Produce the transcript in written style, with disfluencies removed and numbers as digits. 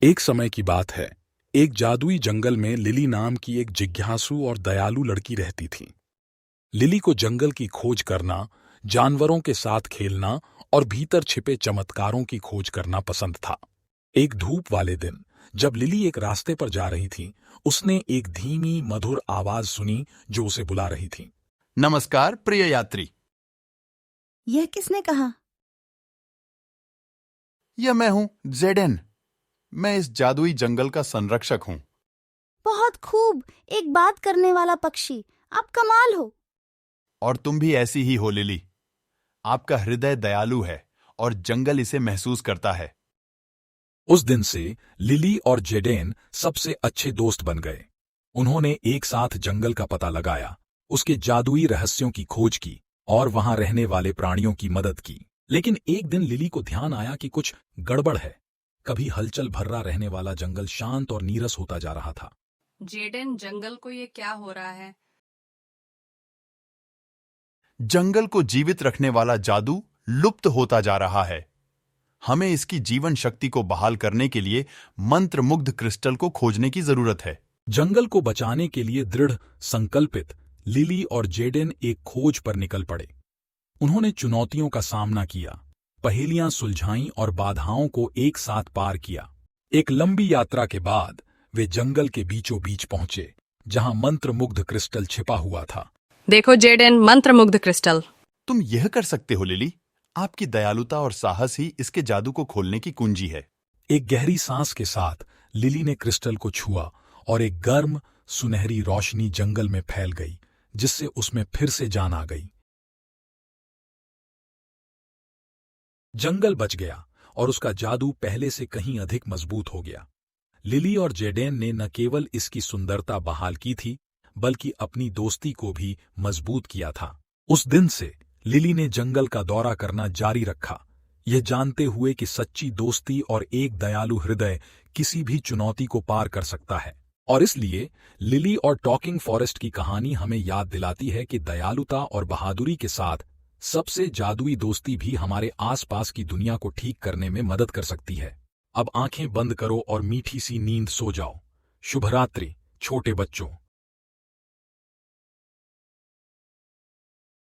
एक समय की बात है। एक जादुई जंगल में लिली नाम की एक जिज्ञासु और दयालु लड़की रहती थी। लिली को जंगल की खोज करना, जानवरों के साथ खेलना और भीतर छिपे चमत्कारों की खोज करना पसंद था। एक धूप वाले दिन जब लिली एक रास्ते पर जा रही थी, उसने एक धीमी मधुर आवाज सुनी जो उसे बुला रही थी। नमस्कार प्रिय यात्री। यह किसने कहा? यह मैं हूं, जेडेन। मैं इस जादुई जंगल का संरक्षक हूं। बहुत खूब, एक बात करने वाला पक्षी। आप कमाल हो। और तुम भी ऐसी ही हो लिली। आपका हृदय दयालु है और जंगल इसे महसूस करता है। उस दिन से लिली और जेडेन सबसे अच्छे दोस्त बन गए। उन्होंने एक साथ जंगल का पता लगाया, उसके जादुई रहस्यों की खोज की और वहां रहने वाले प्राणियों की मदद की। लेकिन एक दिन लिली को ध्यान आया कि कुछ गड़बड़ है। कभी हलचल भर्रा रहने वाला जंगल शांत और नीरस होता जा रहा था। जेडेन, जंगल को ये क्या हो रहा है? जंगल को जीवित रखने वाला जादू लुप्त होता जा रहा है। हमें इसकी जीवन शक्ति को बहाल करने के लिए मंत्रमुग्ध क्रिस्टल को खोजने की जरूरत है। जंगल को बचाने के लिए दृढ़ संकल्पित लिली और जेडेन एक खोज पर निकल पड़े। उन्होंने चुनौतियों का सामना किया, पहेलियां सुलझाईं और बाधाओं को एक साथ पार किया। एक लंबी यात्रा के बाद वे जंगल के बीचों बीच पहुंचे, जहां मंत्रमुग्ध क्रिस्टल छिपा हुआ था। देखो जेडेन, मंत्रमुग्ध क्रिस्टल। तुम यह कर सकते हो लिली। आपकी दयालुता और साहस ही इसके जादू को खोलने की कुंजी है। एक गहरी सांस के साथ लिली ने क्रिस्टल को छुआ और एक गर्म सुनहरी रोशनी जंगल में फैल गई, जिससे उसमें फिर से जान आ गई। जंगल बच गया और उसका जादू पहले से कहीं अधिक मजबूत हो गया। लिली और जेडेन ने न केवल इसकी सुंदरता बहाल की थी, बल्कि अपनी दोस्ती को भी मजबूत किया था। उस दिन से लिली ने जंगल का दौरा करना जारी रखा, यह जानते हुए कि सच्ची दोस्ती और एक दयालु हृदय किसी भी चुनौती को पार कर सकता है। और इसलिए लिली और टॉकिंग फॉरेस्ट की कहानी हमें याद दिलाती है कि दयालुता और बहादुरी के साथ सबसे जादुई दोस्ती भी हमारे आसपास की दुनिया को ठीक करने में मदद कर सकती है। अब आंखें बंद करो और मीठी सी नींद सो जाओ। शुभ रात्रि छोटे बच्चों।